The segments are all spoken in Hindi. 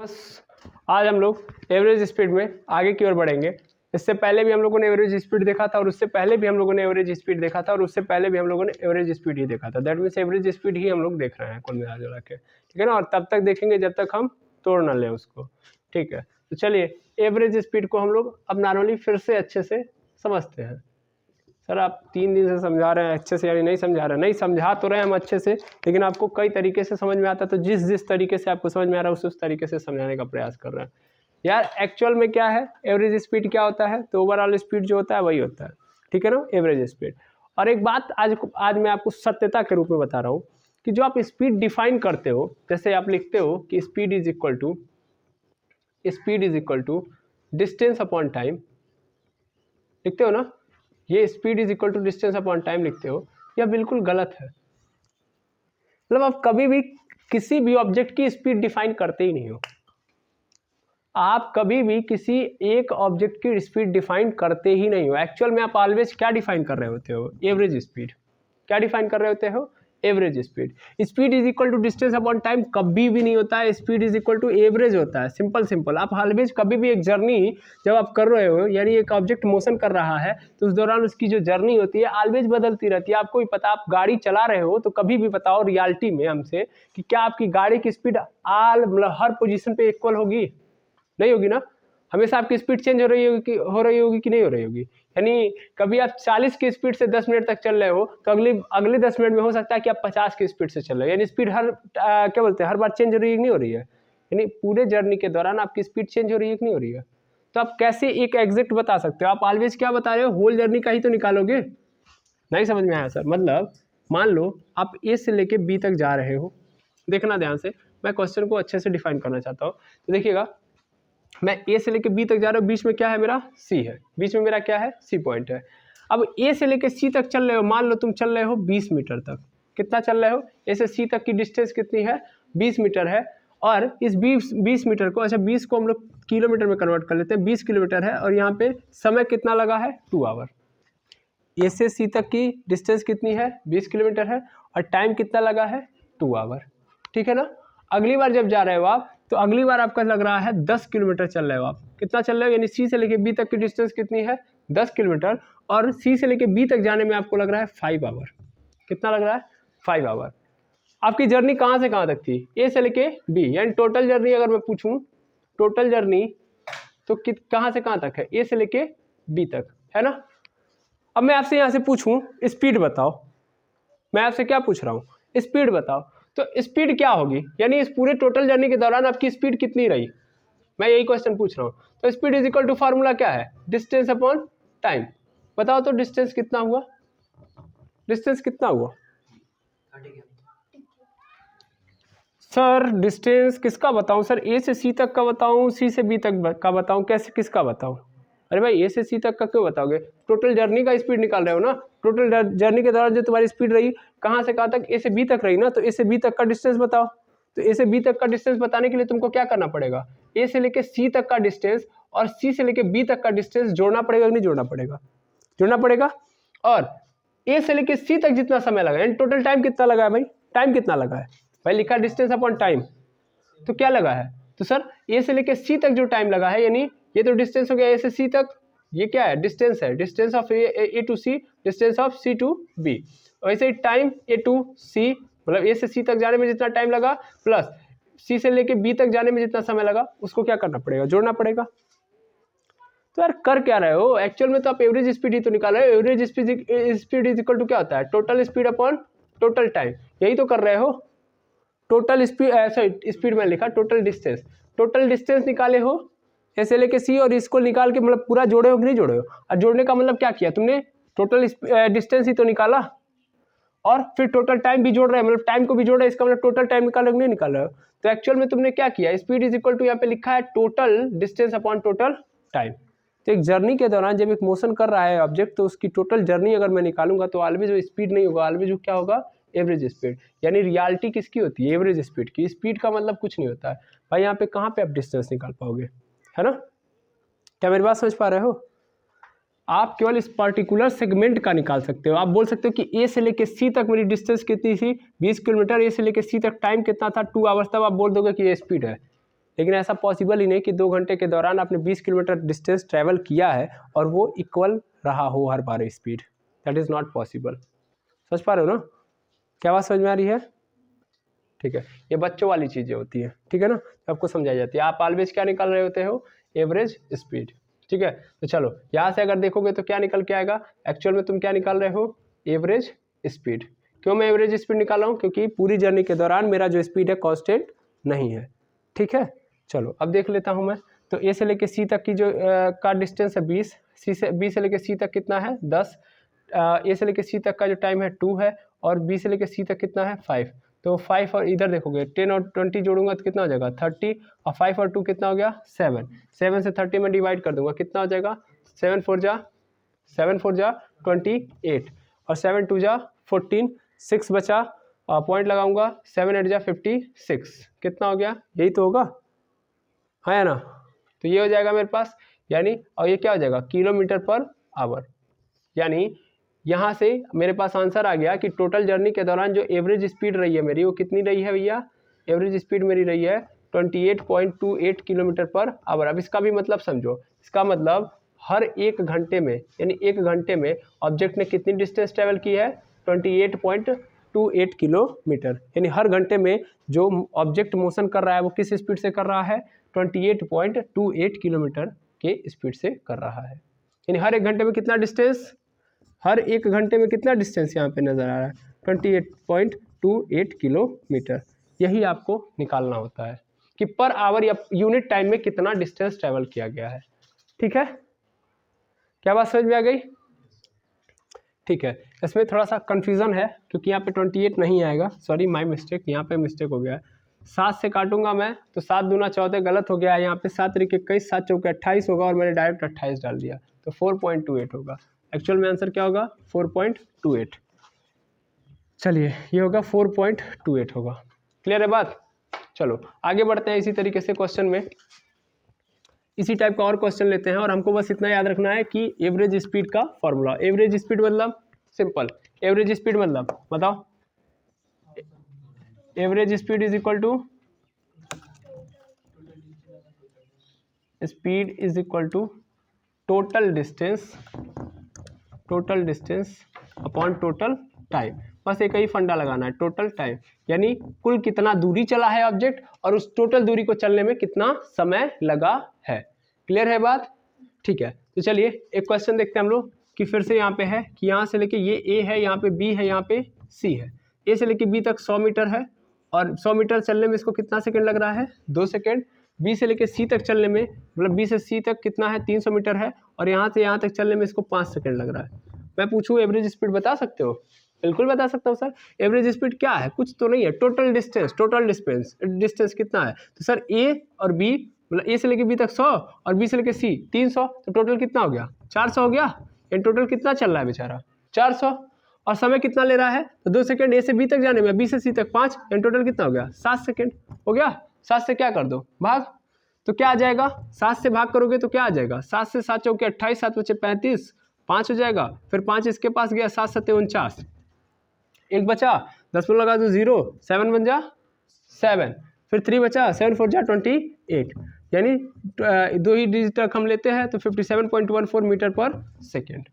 आज हम लोग एवरेज स्पीड में आगे की ओर बढ़ेंगे। इससे पहले भी हम लोगों ने एवरेज स्पीड देखा था और उससे पहले भी हम लोगों ने एवरेज स्पीड देखा था और उससे पहले भी हम लोगों ने एवरेज स्पीड ही देखा था। दैट मीन्स एवरेज स्पीड ही हम लोग देख रहे हैं कुल मिला जुला के, ठीक है ना। और तब तक देखेंगे जब तक हम तोड़ ना लें उसको, ठीक है। तो चलिए एवरेज स्पीड को हम लोग अब नॉर्मली फिर से अच्छे से समझते हैं। सर आप 3 दिन से समझा रहे हैं अच्छे से, यानी नहीं समझा रहे हैं? नहीं समझा तो रहे हैं हम अच्छे से, लेकिन आपको कई तरीके से समझ में आता है, तो जिस तरीके से आपको समझ में आ रहा है उस तरीके से समझाने का प्रयास कर रहे हैं। यार एक्चुअल में क्या है, एवरेज स्पीड क्या होता है? तो ओवरऑल स्पीड जो होता है वही होता है, ठीक है ना, एवरेज स्पीड। और एक बात आज मैं आपको सत्यता के रूप में बता रहा हूँ कि जो आप स्पीड डिफाइन करते हो, जैसे आप लिखते हो कि speed is equal to distance upon time, लिखते हो ना, ये speed is equal to distance upon time लिखते हो, यह बिल्कुल गलत है। मतलब आप कभी भी किसी भी ऑब्जेक्ट की स्पीड डिफाइन करते ही नहीं हो। आप कभी भी किसी एक ऑब्जेक्ट की स्पीड डिफाइन करते ही नहीं हो। एक्चुअल में आप ऑलवेज क्या डिफाइन कर रहे होते हो? Average speed. क्या डिफाइन कर रहे होते हो? Average speed. Speed is equal to distance upon time कभी भी नहीं होता है, speed is equal to average होता है। सिंपल। आप ऑलवेज कभी भी एक जर्नी जब आप कर रहे हो, यानी एक ऑब्जेक्ट मोशन कर रहा है, तो उस दौरान उसकी जो जर्नी होती है ऑलवेज बदलती रहती है। आपको भी पता, आप गाड़ी चला रहे हो तो कभी भी बताओ रियलिटी में हमसे कि क्या आपकी गाड़ी की स्पीड मतलब हर पोजीशन पे इक्वल होगी? नहीं होगी ना। हमेशा आपकी स्पीड चेंज हो रही होगी कि नहीं हो रही होगी। यानी कभी आप 40 की स्पीड से 10 मिनट तक चल रहे हो तो अगले 10 मिनट में हो सकता है कि आप 50 की स्पीड से चल रहे हो। यानी स्पीड क्या बोलते हैं, हर बार चेंज हो रही है कि नहीं हो रही है? यानी पूरे जर्नी के दौरान आपकी स्पीड चेंज हो रही है कि नहीं हो रही है? तो आप कैसे एक एग्जैक्ट बता सकते हो? आप ऑलवेज क्या बता रहे हो, होल जर्नी का ही तो निकालोगे। नहीं समझ में आया सर? मतलब मान लो आप ए से लेके बी तक जा रहे हो, देखना ध्यान से, मैं क्वेश्चन को अच्छे से डिफाइन करना चाहता हूँ। तो देखिएगा, मैं ए से लेके बी तक जा रहा हूँ, बीच में क्या है मेरा? सी है। बीच में मेरा क्या है? सी पॉइंट है। अब ए से लेके सी तक चल रहे हो, मान लो तुम चल रहे हो 20 मीटर तक। कितना चल रहे हो? ए से सी तक की डिस्टेंस कितनी है? 20 मीटर है। और इस 20 मीटर को, अच्छा 20 को हम लोग किलोमीटर में कन्वर्ट कर लेते हैं, 20 किलोमीटर है। और यहाँ पे समय कितना लगा है? 2 आवर। ए से सी तक की डिस्टेंस कितनी है? 20 किलोमीटर है। और टाइम कितना लगा है? 2 आवर, ठीक है ना। अगली बार जब जा रहे हो आप, तो अगली बार आपका लग रहा है 10 किलोमीटर चल रहे हो आप। कितना चल रहे हो? यानी सी से लेके बी तक की डिस्टेंस कितनी है? 10 किलोमीटर। और सी से लेके बी तक जाने में आपको लग रहा है 5 आवर। कितना लग रहा है? 5 आवर। आपकी जर्नी कहाँ से कहाँ तक थी? ए से लेके बी। यानी टोटल जर्नी अगर मैं पूछूं, टोटल जर्नी तो कहाँ से कहाँ तक है? ए से लेके बी तक, है ना। अब मैं आपसे यहाँ से पूछूं स्पीड बताओ, मैं आपसे क्या पूछ रहा हूँ? स्पीड बताओ। तो स्पीड क्या होगी? यानी इस पूरे टोटल जर्नी के दौरान आपकी स्पीड कितनी रही? मैं यही क्वेश्चन पूछ रहा हूँ। तो speed is equal to formula क्या है? Distance upon time. बताओ तो डिस्टेंस कितना हुआ? डिस्टेंस कितना हुआ सर? डिस्टेंस किसका बताऊं सर? ए से सी तक का बताऊं, सी से बी तक का बताऊं, कैसे किसका बताऊं? अरे भाई ए से सी तक का क्यों बताओगे? टोटल जर्नी का स्पीड निकाल रहे हो ना। टोटल जर्नी के दौरान जो तुम्हारी स्पीड रही, कहाँ से कहाँ तक? ए से बी तक रही ना। तो ए से बी तक का डिस्टेंस बताओ। तो ए से बी तक का डिस्टेंस बताने के लिए तुमको क्या करना पड़ेगा? ए से लेके सी तक का डिस्टेंस और सी से लेके बी तक का डिस्टेंस जोड़ना पड़ेगा कि नहीं जोड़ना पड़ेगा? जोड़ना पड़ेगा। और ए से लेके सी तक जितना समय लगा, यानी टोटल टाइम कितना लगा है भाई? टाइम कितना लगा है भाई? लिखा डिस्टेंस अपॉन टाइम, तो क्या लगा है? तो सर ए से लेके सी तक जो टाइम लगा है, यानी ये तो डिस्टेंस हो गया ए से सी तक, ये क्या है? डिस्टेंस है। Distance of A to C, distance of C to B. वैसे ही टाइम ए टू सी, मतलब ए से सी तक जाने में जितना टाइम लगा प्लस सी से लेके बी तक जाने में जितना समय लगा, उसको क्या करना पड़ेगा? जोड़ना पड़ेगा। तो यार कर क्या रहे हो? एक्चुअल में तो आप एवरेज स्पीड ही तो निकाल रहे हो। Average speed is equal to क्या होता है? Total speed upon total time. यही तो कर रहे हो। टोटल स्पीड, सॉरी स्पीड में लिखा टोटल डिस्टेंस। टोटल डिस्टेंस निकाले हो ऐसे लेके सी, और इसको निकाल के मतलब पूरा जोड़े हो कि नहीं जोड़े हो? और जोड़ने का मतलब क्या किया तुमने? टोटल डिस्टेंस ही तो निकाला और फिर टोटल टाइम भी जोड़ रहे हैं, मतलब टाइम को भी जोड़ रहे हैं। इसका मतलब टोटल टाइम निकाल रहे हो, नहीं निकाल रहे हो? तो एक्चुअल में तुमने क्या किया? स्पीड इज इक्वल टू, यहाँ पे लिखा है total distance upon total time. तो एक जर्नी के दौरान जब एक मोशन कर रहा है ऑब्जेक्ट, तो उसकी टोटल जर्नी अगर मैं निकालूंगा तो ऑलवेज वो स्पीड नहीं होगा, ऑलवेज वो क्या होगा? Average speed. यानी रियलिटी किसकी होती है? एवरेज स्पीड की। स्पीड का मतलब कुछ नहीं होता है भाई। यहाँ पे कहाँ पे आप डिस्टेंस निकाल पाओगे, है ना? क्या मेरी बात समझ पा रहे हो? आप केवल इस पर्टिकुलर सेगमेंट का निकाल सकते हो। आप बोल सकते हो कि ए से लेके सी तक मेरी डिस्टेंस कितनी थी? 20 किलोमीटर। ए से लेके सी तक टाइम कितना था? 2 आवर्स। तब आप बोल दोगे कि ये स्पीड है। लेकिन ऐसा पॉसिबल ही नहीं कि 2 घंटे के दौरान आपने 20 किलोमीटर डिस्टेंस ट्रैवल किया है और वो इक्वल रहा हो हर बार speed, that is not possible. समझ पा रहे हो ना? क्या बात समझ में आ रही है? ठीक है, ये बच्चों वाली चीज़ें होती है, ठीक है ना, आपको समझाई जाती है। आप ऑलवेज क्या निकाल रहे होते हो? एवरेज स्पीड, ठीक है। तो चलो यहाँ से अगर देखोगे तो क्या निकल के आएगा? एक्चुअल में तुम क्या निकाल रहे हो? Average speed. क्यों मैं एवरेज स्पीड निकाल रहा हूँ? क्योंकि पूरी जर्नी के दौरान मेरा जो स्पीड है कांस्टेंट नहीं है, ठीक है। चलो अब देख लेता हूँ मैं, तो ए से लेके सी तक की जो का डिस्टेंस है 20, बी से लेके सी तक कितना है 10, ए से लेके सी तक का जो टाइम है 2 है, और बी से लेके सी तक कितना है 5। तो 5 और इधर देखोगे 10 और 20 जोड़ूंगा तो कितना हो जाएगा 30, और 5 और 2 कितना हो गया 7। 7 से 30 में डिवाइड कर दूंगा, कितना हो जाएगा 7 4 जा 28, और 7 2 जा 14, 6 बचा, पॉइंट लगाऊंगा, 7 8 जा 56, कितना हो गया? यही तो होगा, है ना? तो ये हो जाएगा मेरे पास, यानी, और ये क्या हो जाएगा? Kilometre per hour. यानी यहाँ से मेरे पास आंसर आ गया कि टोटल जर्नी के दौरान जो एवरेज स्पीड रही है मेरी, वो कितनी रही है भैया? एवरेज स्पीड मेरी रही है 28.28 किलोमीटर पर आवर। अब इसका भी मतलब समझो, इसका मतलब हर 1 घंटे में, यानी 1 घंटे में ऑब्जेक्ट ने कितनी डिस्टेंस ट्रेवल की है? 28.28 किलोमीटर। यानी हर घंटे में जो ऑब्जेक्ट मोशन कर रहा है वो किस स्पीड से कर रहा है? 28.28 किलोमीटर के स्पीड से कर रहा है। यानी हर 1 घंटे में कितना डिस्टेंस? हर 1 घंटे में कितना डिस्टेंस यहाँ पे नज़र आ रहा है? 28.28 किलोमीटर। यही आपको निकालना होता है कि पर आवर या यूनिट टाइम में कितना डिस्टेंस ट्रेवल किया गया है, ठीक है। क्या बात समझ में आ गई? ठीक है, इसमें थोड़ा सा कन्फ्यूज़न है क्योंकि यहाँ पे 28 नहीं आएगा, सॉरी माय मिस्टेक, यहाँ पे मिस्टेक हो गया है। 7 से काटूंगा मैं तो 7 दूना 14 गलत हो गया है, यहाँ पे 7 तरीके 21, 7 चौके 28 होगा, और मैंने डायरेक्ट 28 डाल दिया, तो 4.28 होगा। एक्चुअल में आंसर क्या होगा? 4.28। चलिए ये होगा 4.28 होगा। क्लियर है बात? चलो आगे बढ़ते हैं इसी तरीके से क्वेश्चन में, इसी टाइप का और क्वेश्चन लेते हैं, और हमको बस इतना याद रखना है कि एवरेज स्पीड का फॉर्मूला। एवरेज स्पीड मतलब सिंपल, एवरेज स्पीड मतलब बताओ, average speed is equal to speed is equal to total distance upon total time. बस एक ही फंडा लगाना है, टोटल टाइम, यानी कुल कितना दूरी चला है ऑब्जेक्ट और उस टोटल दूरी को चलने में कितना समय लगा है। क्लियर है बात? ठीक है, तो चलिए एक क्वेश्चन देखते हैं हम लोग कि फिर से यहाँ पे है कि यहाँ से लेके ये ए है, यहाँ पे बी है, यहाँ पे सी है। ए से लेके बी तक 100 मीटर है, और 100 मीटर चलने में इसको कितना सेकंड लग रहा है? 2 सेकंड। बी से लेके सी तक चलने में, मतलब बी से सी तक कितना है? 300 मीटर है, और यहाँ से यहाँ तक चलने में इसको 5 सेकंड लग रहा है। मैं पूछूँ एवरेज स्पीड बता सकते हो? बिल्कुल बता सकता हूँ सर। एवरेज स्पीड क्या है? कुछ तो नहीं है, टोटल डिस्टेंस कितना है? तो सर ए और बी, मतलब ए से लेके बी तक 100 और बी से लेके सी 300, तो टोटल कितना हो गया? 400 हो गया। इन टोटल कितना चल रहा है बेचारा? 400। और समय कितना ले रहा है? तो 2 सेकंड ए से बी तक जाने में, बी से सी तक 5, इन टोटल कितना हो गया? 7 सेकंड हो गया। 7 से क्या कर दो? भाग। तो क्या आ जाएगा? 7 से भाग करोगे तो क्या आ जाएगा? 7 से 7 चौके 28, 7 बचे 35, 5 हो जाएगा। फिर 5 इसके पास गया, 7 7 49, एक बचा, 10 में लगा दो 0, 7 बन जा 7, फिर 3 बचा, 7 4 जा 28, यानी 2 ही डिजिट हम लेते हैं तो 57.14 मीटर पर सेकेंड।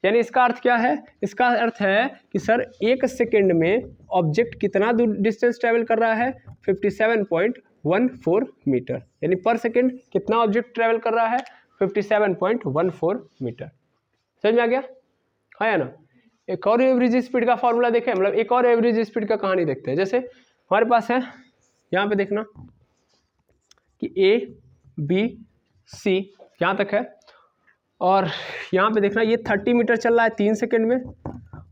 यानी इसका अर्थ क्या है? इसका अर्थ है कि सर 1 सेकेंड में ऑब्जेक्ट कितना दूर डिस्टेंस ट्रैवल कर रहा है? 57.14 मीटर। यानी पर सेकेंड कितना ऑब्जेक्ट ट्रैवल कर रहा है? 57.14 मीटर। समझ में आ गया? हाँ या ना? एक और एवरेज स्पीड का फॉर्मूला देखें, मतलब एक और एवरेज स्पीड का कहानी देखते हैं। जैसे हमारे पास है, यहाँ पे देखना कि ए बी सी यहाँ तक है, और यहाँ पे देखना ये 30 मीटर चल रहा है 3 सेकंड में,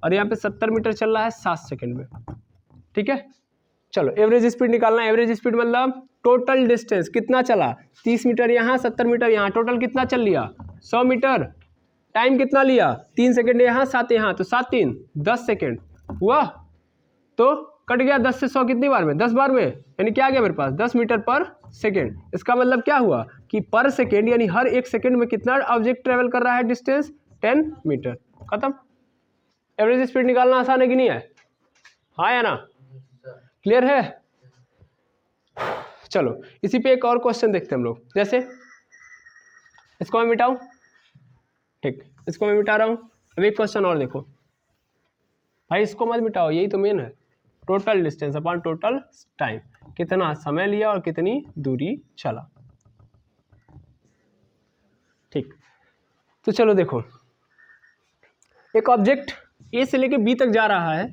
और यहाँ पे 70 मीटर चल रहा है 7 सेकंड में। ठीक है, चलो एवरेज स्पीड निकालना है। एवरेज स्पीड मतलब टोटल डिस्टेंस कितना चला? 30 मीटर यहाँ, 70 मीटर यहाँ, टोटल कितना चल लिया? 100 मीटर। टाइम कितना लिया? 3 सेकंड यहाँ, 7 यहाँ, तो 7 3 10 सेकंड हुआ। तो कट गया 10 से 100 कितनी बार में? 10 बार में, यानी क्या आ गया मेरे पास? 10 मीटर पर सेकंड। इसका मतलब क्या हुआ कि पर सेकंड यानी हर 1 सेकंड में कितना ऑब्जेक्ट ट्रेवल कर रहा है डिस्टेंस? 10 मीटर। खत्म। एवरेज स्पीड निकालना आसान है कि नहीं है? हाँ या ना? क्लियर है? चलो इसी पे एक और क्वेश्चन देखते हैं हम लोग। जैसे इसको मैं मिटाऊं, ठीक, इसको मैं मिटा रहा हूं। अब एक क्वेश्चन और देखो भाई, इसको मत मिटाओ, यही तो मेन है। Total distance upon total time, कितना समय लिया और कितनी दूरी चला। ठीक, तो चलो देखो, एक ऑब्जेक्ट ए से लेके बी तक जा रहा है,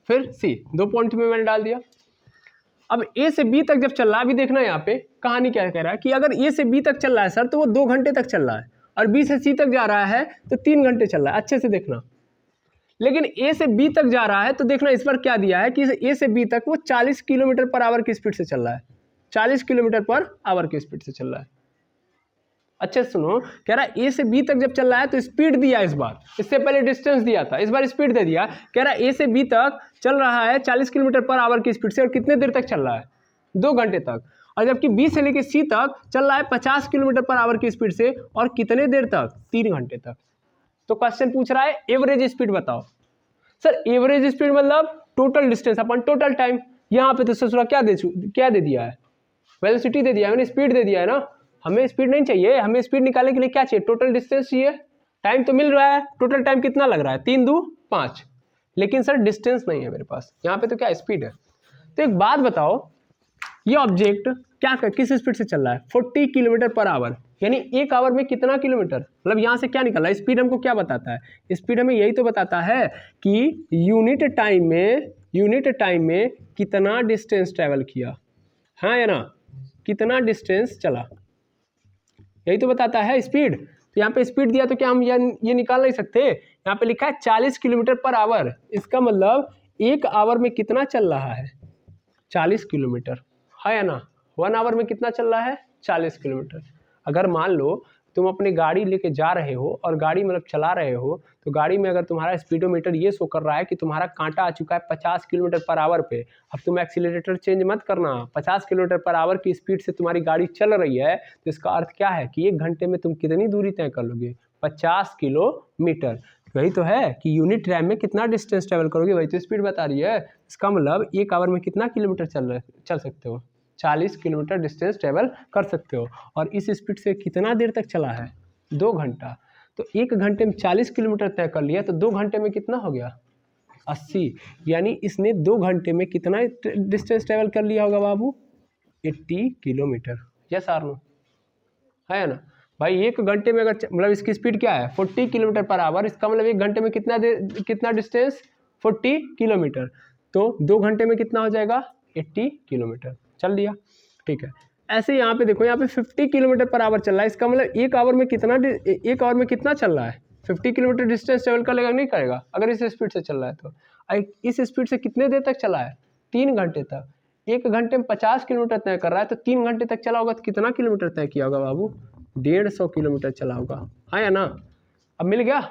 फिर सी, 2 पॉइंट में मैंने डाल दिया। अब ए से बी तक जब चल रहा है, अभी देखना यहाँ पे कहानी क्या कह रहा है कि अगर ए से बी तक चल रहा है सर तो वो 2 घंटे तक चल रहा है, और बी से सी तक जा रहा है तो 3 घंटे चल रहा है। अच्छे से देखना। लेकिन ए से बी तक जा रहा है तो देखना इस पर क्या दिया है कि ए से बी तक वो 40 किलोमीटर पर आवर की स्पीड से चल रहा है, 40 किलोमीटर पर आवर की स्पीड से चल रहा है। अच्छे से सुनो, कह रहा है ए से बी तक जब चल रहा है तो स्पीड दिया इस बार, इससे पहले डिस्टेंस दिया था, इस बार स्पीड दे दिया। कह रहा है ए से बी तक चल रहा है 40 किलोमीटर पर आवर की स्पीड से, और कितने देर तक चल रहा है? 2 घंटे तक। और जबकि बी से लेके सी तक चल रहा है 50 किलोमीटर पर आवर की स्पीड से, और कितने देर तक? 3 घंटे तक। तो क्वेश्चन पूछ रहा है एवरेज स्पीड बताओ। सर एवरेज स्पीड मतलब टोटल डिस्टेंस अपन टोटल टाइम। यहाँ पे तो ससुरा क्या दे दिया है? वेलोसिटी दे दिया है, मैंने स्पीड दे दिया है ना। हमें स्पीड नहीं चाहिए, हमें स्पीड निकालने के लिए क्या चाहिए? टोटल डिस्टेंस चाहिए। टाइम तो मिल रहा है, टोटल टाइम कितना लग रहा है? 3 2 5, लेकिन सर डिस्टेंस नहीं है मेरे पास। यहाँ पे तो क्या स्पीड है। तो एक बात बताओ, ये ऑब्जेक्ट किस स्पीड से चल रहा है? 40 किलोमीटर पर आवर, यानी 1 आवर में कितना किलोमीटर? मतलब यहाँ से क्या निकल रहा है? स्पीड हमको क्या बताता है? स्पीड हमें यही तो बताता है कि यूनिट टाइम में कितना डिस्टेंस ट्रेवल किया, हाँ या ना, कितना डिस्टेंस चला, यही तो बताता है स्पीड। तो यहाँ पे स्पीड दिया तो क्या हम ये निकाल नहीं सकते? यहाँ पे लिखा है 40 किलोमीटर पर आवर, इसका मतलब 1 आवर में कितना चल रहा है? 40 किलोमीटर, है या ना। 1 आवर में कितना चल रहा है? 40 किलोमीटर। अगर मान लो तुम अपनी गाड़ी लेके जा रहे हो और गाड़ी मतलब चला रहे हो, तो गाड़ी में अगर तुम्हारा स्पीडोमीटर ये शो कर रहा है कि तुम्हारा कांटा आ चुका है 50 किलोमीटर पर आवर पे, अब तुम एक्सीलरेटर चेंज मत करना, 50 किलोमीटर पर आवर की स्पीड से तुम्हारी गाड़ी चल रही है, तो इसका अर्थ क्या है कि 1 घंटे में तुम कितनी दूरी तय कर लोगे? 50 किलोमीटर। वही तो है कि यूनिट टाइम में कितना डिस्टेंस ट्रेवल करोगे, वही तो स्पीड बता रही है। इसका मतलब 1 आवर में कितना किलोमीटर चल सकते हो? 40 किलोमीटर डिस्टेंस ट्रेवल कर सकते हो। और इस स्पीड से कितना देर तक चला है? 2 घंटा। तो 1 घंटे में 40 किलोमीटर तय कर लिया, तो 2 घंटे में कितना हो गया? 80। यानी इसने 2 घंटे में कितना डिस्टेंस ट्रेवल कर लिया होगा बाबू? 80 किलोमीटर। यस आर नो, है ना भाई। 1 घंटे में अगर मतलब इसकी स्पीड क्या है? 40 किलोमीटर पर आवर, इसका मतलब 1 घंटे में कितना डिस्टेंस? 40 किलोमीटर। तो 2 घंटे में कितना हो जाएगा? 80 किलोमीटर चल लिया, ठीक है। ऐसे यहाँ पे देखो, यहाँ पे 50 किलोमीटर पर आवर चल रहा है, इसका मतलब 1 आवर में कितना चल रहा है? 50 किलोमीटर डिस्टेंस ट्रेवल करेगा नहीं करेगा अगर इस स्पीड से चल रहा है तो। इस स्पीड से कितने देर तक चला है? 3 घंटे तक। 1 घंटे में 50 किलोमीटर तय कर रहा है, तो 3 घंटे तक चला होगा तो कितना किलोमीटर तय किया होगा बाबू? 150 किलोमीटर चला होगा, हाँ या ना। अब मिल गया?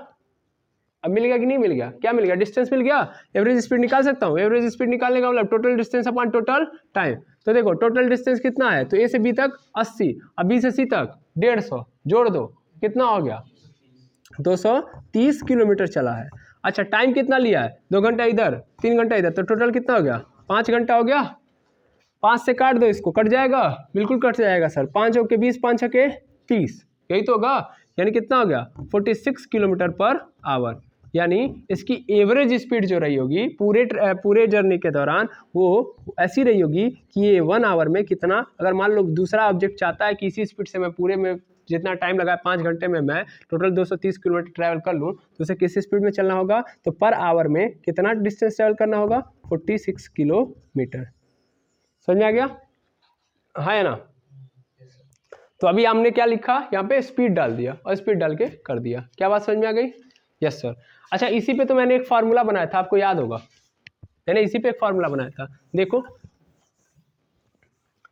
अब मिल गया कि नहीं मिल गया? क्या मिल गया? डिस्टेंस मिल गया। एवरेज स्पीड निकाल सकता हूँ। एवरेज स्पीड निकालने का मतलब total distance upon total time. तो देखो टोटल डिस्टेंस कितना है? तो ए से बी तक 80, अब बी से सी तक 150, जोड़ दो कितना हो गया? 230 किलोमीटर चला है। अच्छा टाइम कितना लिया है? 2 घंटा इधर 3 घंटा इधर, तो टोटल कितना हो गया? 5 घंटा हो गया। 5 से काट दो इसको, कट जाएगा, बिल्कुल कट जाएगा सर। 5 होके 20, 5 छके 30, यही तो होगा। यानी कितना हो गया? 46 किलोमीटर पर आवर। यानी इसकी एवरेज स्पीड जो रही होगी पूरे जर्नी के दौरान, वो ऐसी रही होगी कि ये 1 आवर में कितना, अगर मान लो दूसरा ऑब्जेक्ट चाहता है कि इसी स्पीड से मैं पूरे में जितना टाइम लगा 5 घंटे में मैं टोटल 230 किलोमीटर ट्रैवल कर लूँ, तो उसे किस स्पीड में चलना होगा? तो पर आवर में कितना डिस्टेंस ट्रैवल करना होगा? 46 किलोमीटर। समझ में आ गया, हाँ या ना। तो अभी हमने क्या लिखा? यहाँ पे स्पीड डाल दिया और स्पीड डाल के कर दिया। क्या बात समझ में आ गई? Yes sir. अच्छा इसी पे तो मैंने एक फार्मूला बनाया था, आपको याद होगा, मैंने इसी पे एक फार्मूला बनाया था।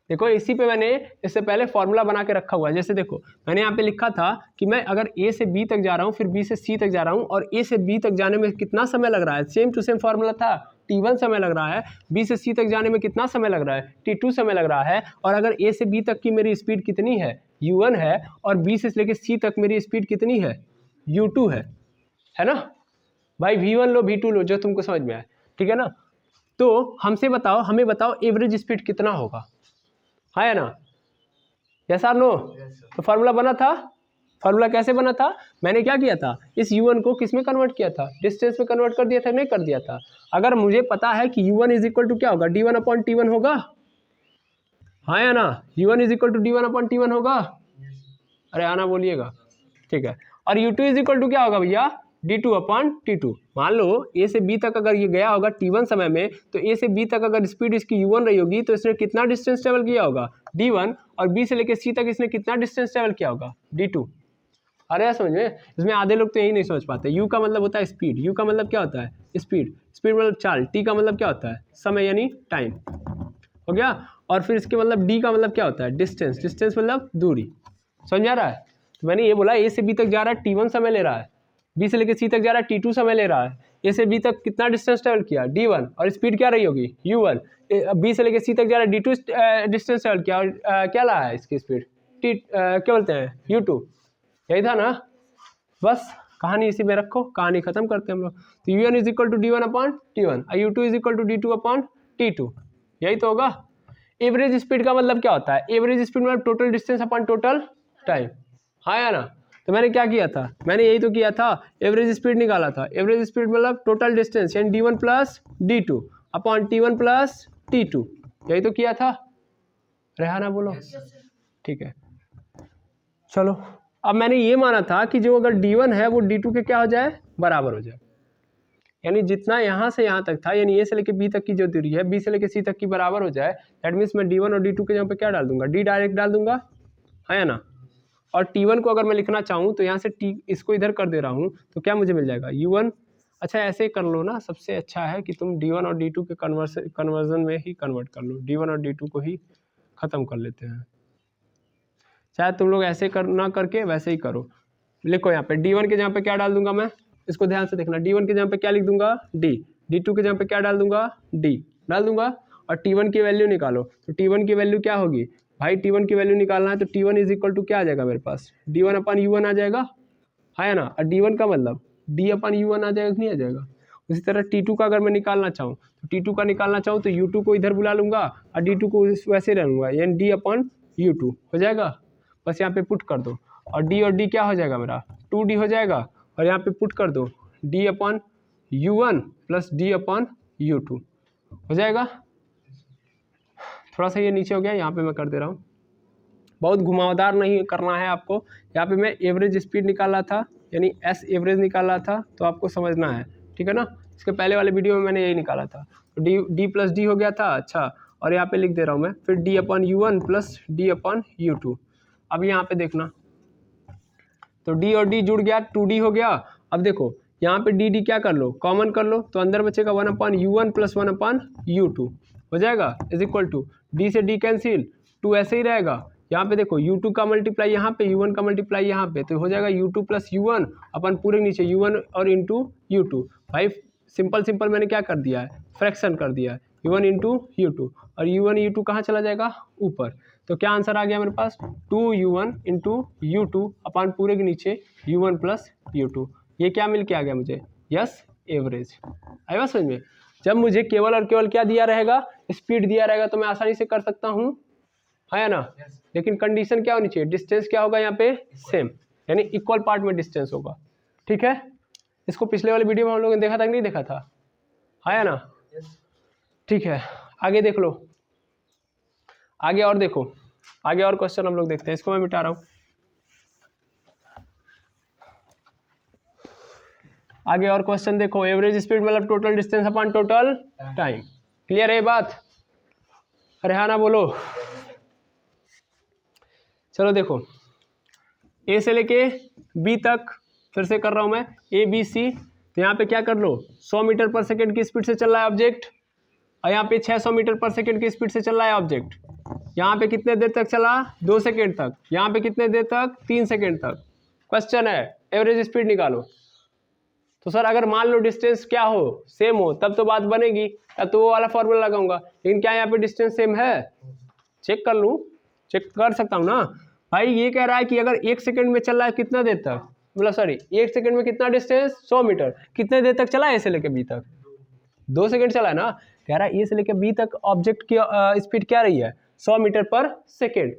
देखो इसी पे मैंने इससे पहले फार्मूला बना के रखा हुआ है। जैसे देखो मैंने यहाँ पे लिखा था कि मैं अगर ए से बी तक जा रहा हूँ, फिर बी से सी तक जा रहा हूँ, और ए से बी तक जाने में कितना समय लग रहा है? सेम टू सेम फार्मूला था, T1 समय लग रहा है। बी से सी तक जाने में कितना समय लग रहा है? T2 समय लग रहा है। और अगर ए से बी तक की मेरी स्पीड कितनी है? U1 है, और बी से लेकर सी तक मेरी स्पीड कितनी है? U2 है ना भाई। V1 लो V2 लो, जो तुमको समझ में आए, ठीक है ना। तो हमें बताओ एवरेज स्पीड कितना होगा? हाँ या ना, यस और नो? तो फार्मूला बना था, फार्मूला कैसे बना था? मैंने क्या किया था, इस u1 को किस में कन्वर्ट किया था, डिस्टेंस में कन्वर्ट कर दिया था, नहीं कर दिया था। अगर मुझे पता है कि u1 इज इक्वल टू क्या होगा, d1/t1 होगा, हाँ या ना, u1 is equal to d1/t1 होगा, अरे आना बोलिएगा, ठीक है। और u2 इज इक्वल टू क्या होगा भैया, d2/t2। मान लो a से b तक अगर ये गया होगा t1 समय में, तो a से b तक अगर स्पीड इसकी u1 रही होगी तो इसने कितना डिस्टेंस ट्रेवल किया होगा, d1, और b से लेकर c तक इसने कितना डिस्टेंस ट्रेवल किया होगा, d2। अरे समझ में, इसमें आधे लोग तो यही नहीं समझ पाते। u का मतलब होता है स्पीड, u का मतलब क्या होता है, स्पीड, स्पीड मतलब चाल, t का मतलब क्या होता है, समय यानी टाइम, हो गया। और फिर इसके मतलब d का मतलब क्या होता है, डिस्टेंस, डिस्टेंस मतलब दूरी, समझ आ रहा है। तो मैंने ये बोला a से b तक जा रहा है t1 समय ले रहा है, b से लेकर c तक जा रहा है t2 समय ले रहा है, a से b तक कितना डिस्टेंस ट्रेवल किया, d1, और स्पीड क्या रही होगी, u1, b से लेकर c तक जा रहा है d2 डिस्टेंस ट्रेवल किया, और क्या ला है इसकी स्पीड, क्या बोलते हैं, u2, यही था ना। बस कहानी इसी में रखो, कहानी खत्म करते हैं हम लोग। तो u1 is equal to d1/t1 और u2 is equal to d2/t2, यही तो होगा। एवरेज स्पीड का मतलब क्या होता है, एवरेज स्पीड मतलब total distance upon total time, हाँ या ना। तो मैंने क्या किया था, मैंने यही तो किया था, एवरेज स्पीड निकाला था। एवरेज स्पीड मतलब टोटल डिस्टेंस यानी d1 plus d2 upon t1 plus t2, यही तो किया था, रेहाना बोलो, ठीक है। चलो अब मैंने ये माना था कि जो अगर d1 है वो d2 के क्या हो जाए, बराबर हो जाए, यानी जितना यहाँ से यहाँ तक था, यानी a से लेके b तक की जो दूरी है b से लेके c तक की बराबर हो जाए। दैट मीन्स मैं d1 और d2 के जगह पे क्या डाल दूंगा, d डायरेक्ट डाल दूंगा, है ना। और t1 को अगर मैं लिखना चाहूँ तो यहाँ से t इसको इधर कर दे रहा हूँ, तो क्या मुझे मिल जाएगा u1। अच्छा ऐसे कर लो ना, सबसे अच्छा है कि तुम d1 और d2 के कन्वर्जन में ही कन्वर्ट कर लो, d1 और d2 को ही ख़त्म कर लेते हैं। शायद तुम लोग ऐसे कर ना करके वैसे ही करो। लिखो यहाँ पे d1 के जहाँ पे क्या डाल दूंगा मैं, इसको ध्यान से देखना, d1 के जहाँ पे क्या लिख दूंगा d, d2 के जहाँ पे क्या डाल दूंगा d डाल दूंगा, और t1 की वैल्यू निकालो। तो t1 की वैल्यू क्या होगी भाई, t1 की वैल्यू निकालना है तो t1 इज इक्वल टू क्या आ जाएगा मेरे पास, d1/u1 आ जाएगा, है ना। और d1 का मतलब d/u1 आ जाएगा कि नहीं आ जाएगा। उसी तरह t2 का अगर मैं निकालना चाहूँ तो t2 का निकालना चाहूँ तो u2 को इधर बुला लूंगा और d2 को वैसे रहूँगा, यानी d/u2 हो जाएगा। बस यहाँ पे पुट कर दो, और d क्या हो जाएगा मेरा 2d हो जाएगा, और यहाँ पे पुट कर दो d/u1 प्लस d/u2 हो जाएगा। थोड़ा सा ये नीचे हो गया, यहाँ पे मैं कर दे रहा हूँ, बहुत घुमावदार नहीं करना है आपको। यहाँ पे मैं एवरेज स्पीड निकाला था, यानी एस एवरेज निकाला था, तो आपको समझना है, ठीक है ना। इसके पहले वाले वीडियो में मैंने यही निकाला था, तो डी प्लस डी हो गया था। अच्छा, और यहाँ पे लिख दे रहा हूँ मैं फिर d/u1 प्लस d/u2। अब यहाँ पे देखना, तो d और d जुड़ गया, 2d हो गया। अब देखो यहाँ पे डी क्या कर लो, कॉमन कर लो, तो अंदर बचेगा 1/u1 प्लस 1/u2 हो जाएगा, इज इक्वल टू d से d कैंसिल, 2 ऐसे ही रहेगा। यहाँ पे देखो u2 का मल्टीप्लाई यहाँ पे, u1 का मल्टीप्लाई यहाँ पे, तो हो जाएगा u2 प्लस u1 अपन पूरे नीचे u1 और इंटू u2। भाई सिंपल सिंपल मैंने क्या कर दिया है, फ्रैक्शन कर दिया है, u1 इंटू u2, और u1 u2 कहाँ चला जाएगा, ऊपर। तो क्या आंसर आ गया मेरे पास, 2u1 इंटू u2 अपन पूरे के नीचे u1 प्लस u2। ये क्या मिल के आ गया मुझे, यस एवरेज। आया समझ में। जब मुझे केवल और केवल क्या दिया रहेगा, स्पीड दिया रहेगा, तो मैं आसानी से कर सकता हूँ, है ना। लेकिन कंडीशन क्या होनी चाहिए, डिस्टेंस क्या होगा यहाँ पे, सेम, यानी इक्वल पार्ट में डिस्टेंस होगा, ठीक है। इसको पिछले वाले वीडियो में हम लोगों ने देखा था कि नहीं देखा था, है ना। ठीक है, आगे देख लो, आगे और देखो, आगे और क्वेश्चन हम लोग देखते हैं। इसको मैं मिटा रहा हूँ। आगे और क्वेश्चन देखो, एवरेज स्पीड मतलब total distance upon total time. Clear है बात, रेहाना बोलो। चलो देखो, ए से लेके बी तक फिर से कर रहा हूं मैं, ए बी सी। तो यहाँ पे क्या कर लो, 100 मीटर पर सेकेंड की स्पीड से चल रहा है ऑब्जेक्ट, और यहाँ पे 600 मीटर पर सेकेंड की स्पीड से चल रहा है ऑब्जेक्ट। यहाँ पे कितने देर तक चला, 2 सेकेंड तक। यहाँ पे कितने देर तक, 3 सेकेंड तक। क्वेश्चन है एवरेज स्पीड निकालो। तो सर अगर मान लो डिस्टेंस क्या हो, सेम हो, तब तो बात बनेगी, तब तो वो वाला फॉर्मूला लगाऊंगा। लेकिन क्या यहाँ पे डिस्टेंस सेम है, चेक कर लूँ, चेक कर सकता हूँ ना। भाई ये कह रहा है कि अगर 1 सेकंड में चल रहा है कितना देर तक, मतलब सॉरी 1 सेकंड में कितना डिस्टेंस, 100 मीटर। कितने देर तक चला है ए से लेकर बी तक, 2 सेकंड चला है ना। कह रहा है ए से लेकर बी तक ऑब्जेक्ट की स्पीड क्या रही है, 100 मीटर पर सेकेंड।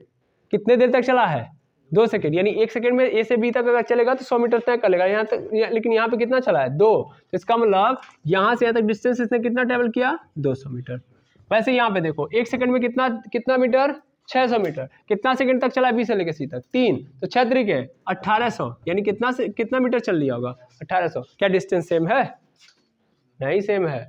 कितने देर तक चला है? 2 सेकेंड, यानी 1 सेकेंड में ए से बी तक अगर चलेगा तो 100 मीटर तय कर लेगा यहाँ तक, लेकिन यहाँ पे कितना चला है? 2। तो इसका मतलब यहाँ से यहाँ तक डिस्टेंस इसने कितना ट्रेवल किया? 200 मीटर। वैसे यहाँ पे देखो 1 सेकेंड में कितना मीटर? 600 मीटर। कितना सेकंड तक चला है? बी से लेकर सी तक? 3। तो 6 तरीके 1800, यानी कितना मीटर चल लिया होगा? 1800। क्या डिस्टेंस सेम है? नहीं सेम है,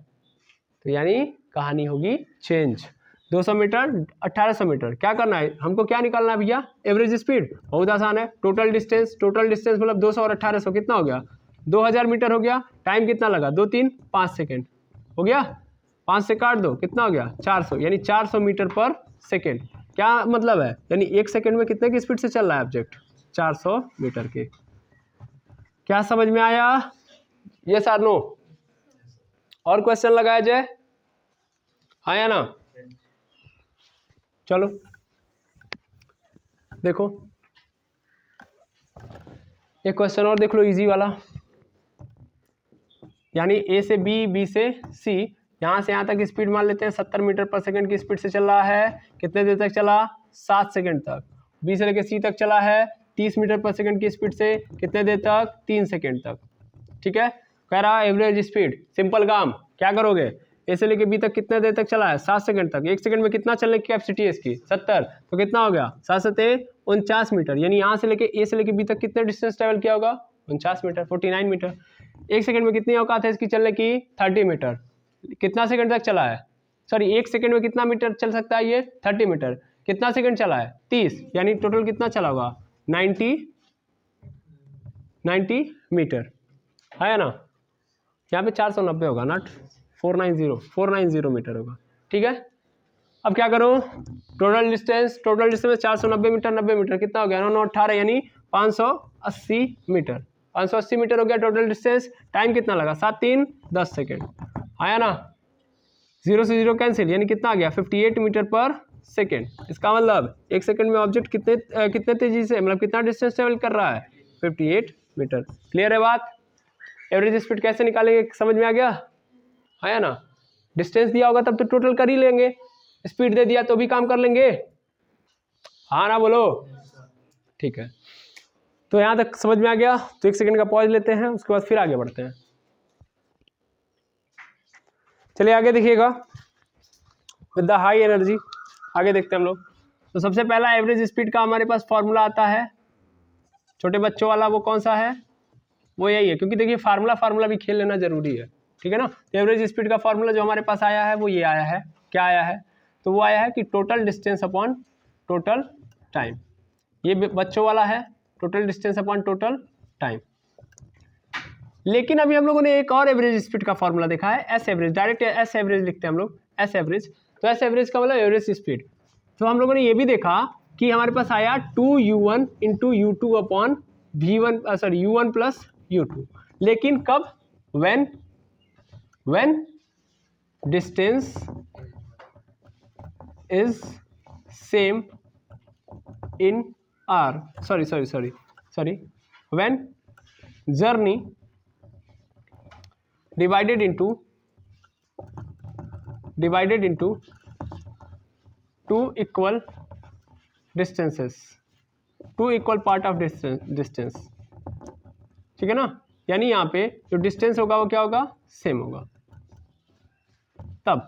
तो यानी कहानी होगी चेंज। 200 metre 1800 metre. क्या करना है हमको? क्या निकालना है भैया? Average speed. बहुत आसान है। टोटल डिस्टेंस मतलब 200 और 1800 कितना हो गया? 2000 मीटर हो गया। टाइम कितना लगा? 2 3 5 सेकेंड हो गया। 5 से काट दो, कितना हो गया? 400, यानी 400 मीटर पर सेकेंड। क्या मतलब है? यानी 1 सेकेंड में कितने की स्पीड से चल रहा है ऑब्जेक्ट? 400 मीटर के। क्या समझ में आया? यस और नो? और क्वेश्चन लगाया जाए? आया ना? चलो देखो एक क्वेश्चन और देख लो, इजी वाला। यानी ए से बी, बी से सी, यहाँ से यहाँ तक स्पीड मान लेते हैं 70 मीटर पर सेकंड की स्पीड से चल रहा है। कितने देर तक चला? 7 सेकंड तक। बी से लेकर सी तक चला है 30 मीटर पर सेकंड की स्पीड से। कितने देर तक? 3 सेकंड तक। ठीक है। कह रहा है एवरेज स्पीड। सिंपल काम। क्या करोगे? ए से लेकर बी तक कितने देर तक चला है? 7 सेकंड तक। 1 सेकंड में कितना चलने की कैपेसिटी है इसकी? 70। तो कितना हो गया? 7 7 49 मीटर। यानी यहाँ से लेके ए से लेकर बी तक कितने डिस्टेंस ट्रेवल किया होगा? 49 मीटर, 49 मीटर। 1 सेकंड में कितनी औकात है इसकी चलने की? 30 मीटर। कितना सेकंड तक चला है? सॉरी, 1 सेकंड में कितना मीटर चल सकता है ये? 30 मीटर। कितना सेकंड चला है? 30, यानी टोटल कितना चला होगा? 90 मीटर। है ना? यहाँ पे 490 होगा, नॉट 490 मीटर होगा। ठीक है। अब क्या करो? टोटल डिस्टेंस 490 मीटर, 90 मीटर कितना हो गया? 9 18, यानी 580 मीटर। 580 मीटर हो गया टोटल डिस्टेंस। टाइम कितना लगा? 7 3 10 सेकेंड। आया ना? 0 से 0 कैंसिल, यानी कितना आ गया? 58 मीटर पर सेकेंड। इसका मतलब 1 सेकेंड में ऑब्जेक्ट कितने तेजी से, मतलब कितना डिस्टेंस ट्रेवल कर रहा है? 58 मीटर। क्लियर है बात? एवरेज स्पीड कैसे निकालेंगे समझ में आ गया? आया ना? डिस्टेंस दिया होगा तब तो टोटल कर ही लेंगे, स्पीड दे दिया तो भी काम कर लेंगे। हाँ ना बोलो? ठीक है। तो यहां तक समझ में आ गया? तो 1 सेकंड का पॉज लेते हैं, उसके बाद फिर आगे बढ़ते हैं। चलिए आगे देखिएगा। विद द हाई एनर्जी आगे देखते हैं हम लोग। तो सबसे पहला एवरेज स्पीड का हमारे पास फॉर्मूला आता है, छोटे बच्चों वाला। वो कौन सा है? वो यही है, क्योंकि देखिए फार्मूला भी खेल लेना जरूरी है। ठीक है ना? एवरेज स्पीड का फॉर्मूला जो हमारे पास आया है वो ये आया है। क्या आया है? तो वो आया है कि total distance upon total time. ये बच्चों वाला है, total distance upon total time. लेकिन अभी हम लोगों ने एक और एवरेज स्पीड का फॉर्मूला देखा है, S average. Direct S average लिखते हैं हम लोग, एस एवरेज। तो एस एवरेज का मतलब एवरेज स्पीड। तो हम लोगों ने ये भी देखा कि हमारे पास आया 2u1 into u2 upon v1, sorry u1 plus u2। लेकिन कब? when distance is same in r, sorry, when journey divided into two equal distances, two equal part of distance। ठीक है ना? यानी यहाँ पे जो डिस्टेंस होगा वो क्या होगा? सेम होगा। तब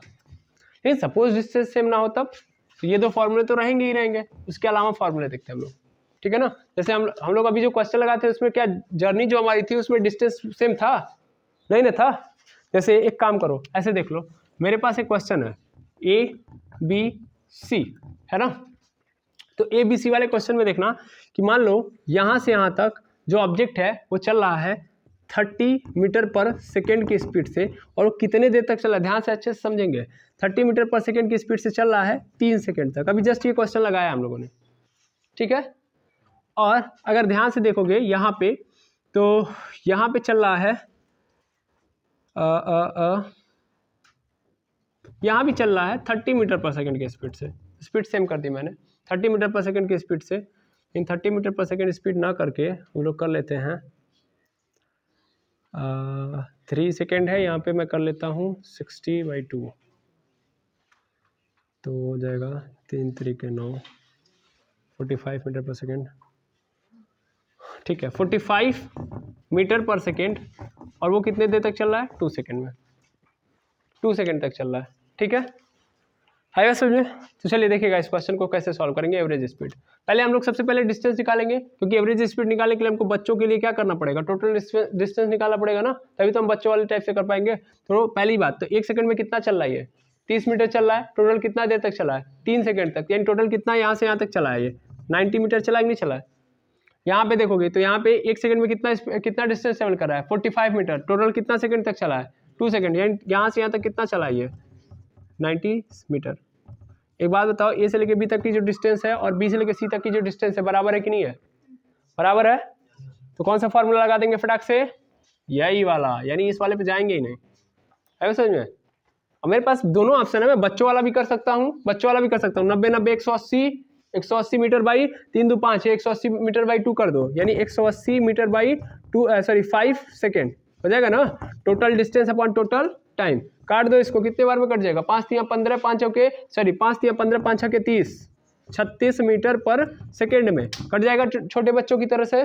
लेकिन सपोज डिस्टेंस सेम ना हो तब, तो ये दो फॉर्मूले तो रहेंगे ही रहेंगे। उसके अलावा फॉर्मूले देखते हैं हम लोग। ठीक है ना? जैसे हम लोग अभी जो क्वेश्चन लगाए थे उसमें क्या जर्नी जो हमारी थी उसमें डिस्टेंस सेम था? नहीं ना था। जैसे एक काम करो, ऐसे देख लो, मेरे पास एक क्वेश्चन है ABC, है ना? तो ABC वाले क्वेश्चन में देखना कि मान लो यहाँ से यहाँ तक जो ऑब्जेक्ट है वो चल रहा है 30 मीटर पर सेकेंड की स्पीड से, और वो कितने देर तक चला? ध्यान से अच्छे से समझेंगे। 30 मीटर पर सेकेंड की स्पीड से चल रहा है 3 सेकेंड तक। अभी जस्ट ये क्वेश्चन लगाया हम लोगों ने। ठीक है। और अगर ध्यान से देखोगे यहाँ पे, तो यहाँ पे चल रहा है यहाँ भी चल रहा है 30 मीटर पर सेकेंड की स्पीड से। स्पीड सेम कर दी मैंने, 30 मीटर पर सेकेंड की स्पीड से। इन 30 मीटर पर सेकेंड स्पीड ना करके हम लोग कर लेते हैं 3 सेकेंड है, यहाँ पे मैं कर लेता हूँ 60/2। तो हो जाएगा 3 3 9 45 मीटर पर सेकेंड, ठीक है 45 मीटर पर सेकेंड, और वो कितने देर तक चल रहा है 2 सेकेंड में, 2 सेकेंड तक चल रहा है, ठीक है आएगा समझ में। तो चलिए देखिएगा इस क्वेश्चन को कैसे सॉल्व करेंगे। एवरेज स्पीड, पहले हम लोग सबसे पहले डिस्टेंस निकालेंगे, क्योंकि एवरेज स्पीड निकालने के लिए हमको बच्चों के लिए क्या करना पड़ेगा, टोटल डिस्टेंस निकालना पड़ेगा ना, तभी तो हम बच्चों वाले टाइप से कर पाएंगे। तो पहली बात तो 1 सेकंड में कितना चल रहा है, ये 30 मीटर चल रहा है, टोटल कितना देर तक चला है 3 सेकंड तक, यानी टोटल कितना यहाँ से यहाँ तक चला है, ये 90 मीटर चला है कि नहीं चला है। यहाँ पे देखोगे तो यहाँ पे 1 सेकंड में कितना डिस्टेंस ट्रेवल कर रहा है 45 मीटर, टोटल कितना सेकंड तक चला है 2 सेकंड, यानी यहाँ से यहाँ तक कितना चला है ये 90 मीटर। एक बात बताओ, ए से लेके बी तक की जो डिस्टेंस है और बी से लेके सी तक की जो डिस्टेंस है बराबर है कि नहीं है, बराबर है। तो कौन सा फॉर्मूला लगा देंगे फटाक से, यही वाला, यानी इस वाले पे जाएंगे ही नहीं, है समझ में। अब मेरे पास दोनों ऑप्शन है, मैं बच्चों वाला भी कर सकता हूँ, बच्चों वाला भी कर सकता हूँ, 90 90 180 मीटर बाई 3 2 5 180 मीटर बाई 2 कर दो, यानी 180 मीटर बाई 5 सेकेंड हो जाएगा ना। Total distance upon total time, काट दो इसको, कितने बार में कट जाएगा 5 3 15 5 15 5 6 30 36 मीटर पर सेकेंड में कट जाएगा छोटे बच्चों की तरह से।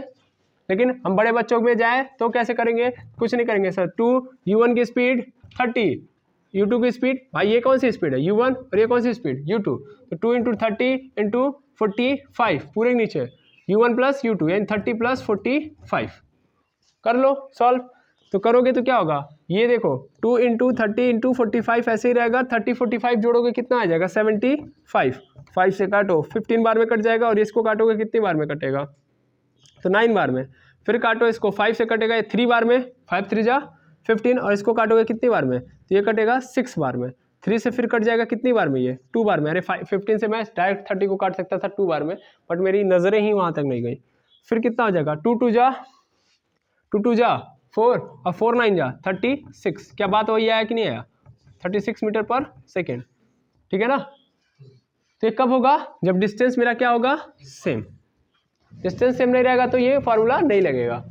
लेकिन हम बड़े बच्चों में जाए तो कैसे करेंगे, कुछ नहीं करेंगे सर। 2 u1 की स्पीड 30, u2 की स्पीड, भाई ये कौन सी स्पीड है u1 और ये कौन सी स्पीड u2, तो 2 × 30 × 45 पूरे नीचे u1 + u2 यानी 30 + 45 कर लो सॉल्व। तो करोगे तो क्या होगा, ये देखो 2 × 30 × 45 ऐसे ही रहेगा, 30 45 जोड़ोगे कितना आ जाएगा 75, 5 से काटो 15 बार में कट जाएगा, और इसको काटोगे कितनी बार में कटेगा, तो 9 बार में। फिर काटो इसको, 5 से कटेगा ये 3 बार में, 5 3 जा 15, और इसको काटोगे कितनी बार में, तो ये कटेगा 6 बार में। 3 से फिर कट जाएगा कितनी बार में, ये 2 बार में। अरे 15 से मैं डायरेक्ट 30 को काट सकता था 2 बार में, बट मेरी नज़रें ही वहाँ तक नहीं गई। फिर कितना हो जाएगा 2 2 जा 4 और 4 9 जा 36, क्या बात वही आया कि नहीं आया, 36 मीटर पर सेकेंड, ठीक है ना। तो ये कब होगा, जब डिस्टेंस मेरा क्या होगा सेम, डिस्टेंस सेम नहीं रहेगा तो ये फॉर्मूला नहीं लगेगा।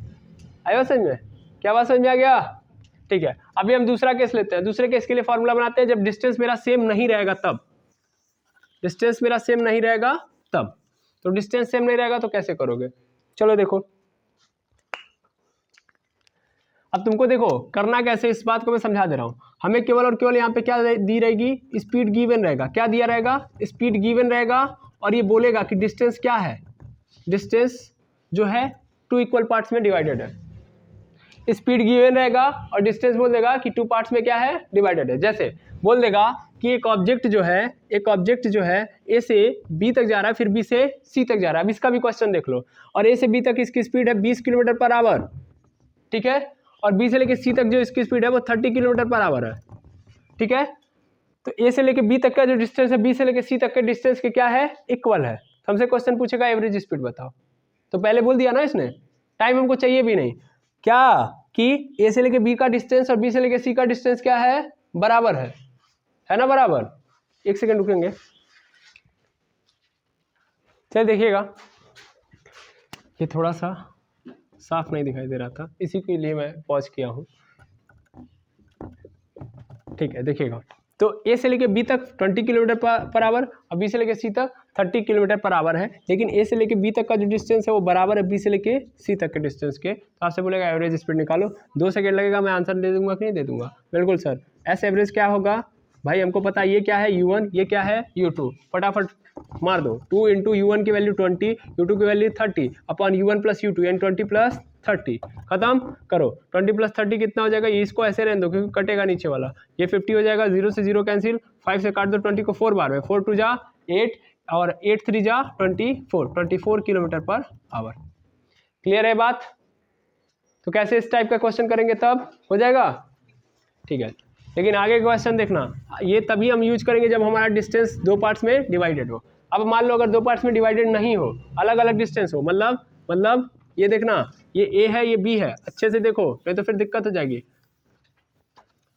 आया समझ में, क्या बात समझ में आ गया, ठीक है। अभी हम दूसरा केस लेते हैं, दूसरे केस के लिए फॉर्मूला बनाते हैं जब डिस्टेंस मेरा सेम नहीं रहेगा तब, डिस्टेंस मेरा सेम नहीं रहेगा तब। तो डिस्टेंस सेम नहीं रहेगा तो कैसे करोगे, चलो देखो। अब तुमको देखो करना कैसे, इस बात को मैं समझा दे रहा हूँ। हमें केवल और केवल यहाँ पे क्या दी रहेगी, स्पीड गिवन रहेगा, क्या दिया रहेगा, स्पीड गिवन रहेगा, और ये बोलेगा कि डिस्टेंस क्या है, डिस्टेंस जो है 2 इक्वल पार्ट्स में डिवाइडेड है। स्पीड गिवन रहेगा और डिस्टेंस बोल देगा कि 2 पार्ट्स में क्या है डिवाइडेड है। जैसे बोल देगा कि एक ऑब्जेक्ट जो है ए से बी तक जा रहा है, फिर बी से सी तक जा रहा है। अब इसका भी क्वेश्चन देख लो, और ए से बी तक इसकी स्पीड है 20 किलोमीटर पर आवर, ठीक है, और बी से लेके सी तक जो इसकी स्पीड है वो 30 किलोमीटर पर आवर है, ठीक है। तो ए से लेके बी तक का जो डिस्टेंस है बी से लेके सी तक के डिस्टेंस के क्या है इक्वल है। तो हमसे क्वेश्चन पूछेगा एवरेज स्पीड बताओ, तो पहले बोल दिया ना इसने, टाइम हमको चाहिए भी नहीं, क्या कि ए से लेके बी का डिस्टेंस और बी से लेके सी का डिस्टेंस क्या है बराबर है ना बराबर। 1 सेकंड रुकेंगे, चलिए देखिएगा, ये थोड़ा सा साफ नहीं दिखाई दे रहा था, इसी के लिए मैं पॉज किया हूँ, ठीक है। देखिएगा, तो ए से लेके बी तक 20 किलोमीटर पर आवर और बी से लेके सी तक 30 किलोमीटर पर आवर है, लेकिन ए से लेके बी तक का जो डिस्टेंस है वो बराबर है बी से लेके सी तक के डिस्टेंस के। तो आपसे बोलेगा एवरेज स्पीड निकालो, 2 सेकंड लगेगा, मैं आंसर दे दूंगा कि नहीं दे दूंगा, बिल्कुल सर। एस एवरेज क्या होगा भाई, हमको पता है ये क्या है u1, ये क्या है u2, फटाफट मार दो। 2 × u1 की वैल्यू 20, u2 की वैल्यू 30 अपॉन u1 + u2 यानी 20 + 30, खत्म करो। 20 + 30 कितना हो जाएगा, ये इसको ऐसे रहने दो क्योंकि कटेगा नीचे वाला, ये 50 हो जाएगा, 0 से 0 कैंसिल, 5 से काट दो 20 को 4 बार में, 4 2 जा 8 और 8 3 जा 24 किलोमीटर पर आवर। क्लियर है बात। तो कैसे इस टाइप का क्वेश्चन करेंगे तब हो जाएगा, ठीक है। लेकिन आगे क्वेश्चन देखना, ये तभी हम यूज करेंगे जब हमारा डिस्टेंस 2 पार्ट्स में डिवाइडेड हो। अब मान लो अगर 2 पार्ट्स में डिवाइडेड नहीं हो, अलग अलग डिस्टेंस हो, मतलब ये देखना, ये ए है ये बी है, अच्छे से देखो नहीं तो फिर दिक्कत हो जाएगी।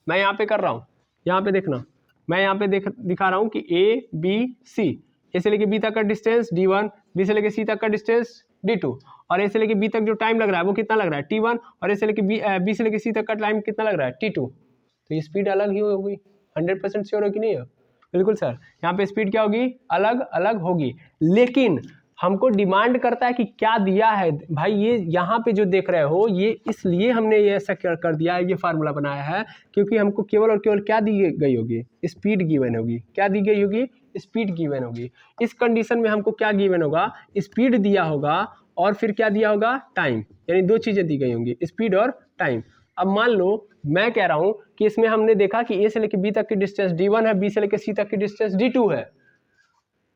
मैं यहाँ पे कर रहा हूँ, यहाँ पे देखना, मैं यहाँ पे दिखा रहा हूँ कि ए बी सी, ए से लेके बी तक का डिस्टेंस d1, बी से लेके सी तक का डिस्टेंस d2, और ए से लेके बी तक जो टाइम लग रहा है वो कितना लग रहा है t1, और ए से लेके बी से लेके सी तक का टाइम कितना लग रहा है t2। तो ये स्पीड अलग ही होगी, 100% श्योर हो कि नहीं है। बिल्कुल सर, यहाँ पे स्पीड क्या होगी, अलग अलग होगी, लेकिन हमको डिमांड करता है कि क्या दिया है भाई, ये यहाँ पे जो देख रहे हो ये इसलिए हमने ये ऐसा कर दिया है, ये फार्मूला बनाया है क्योंकि हमको केवल और केवल क्या दी गई होगी, स्पीड गिवन होगी। क्या दी गई होगी, स्पीड गिवन होगी। इस कंडीशन में हमको क्या गिवन होगा, स्पीड दिया होगा और फिर क्या दिया होगा, टाइम, यानी दो चीज़ें दी गई होंगी, स्पीड और टाइम। अब मान लो मैं कह रहा हूँ कि इसमें हमने देखा कि ए से लेकर बी तक की डिस्टेंस d1 है, बी से लेकर सी तक की डिस्टेंस d2 है,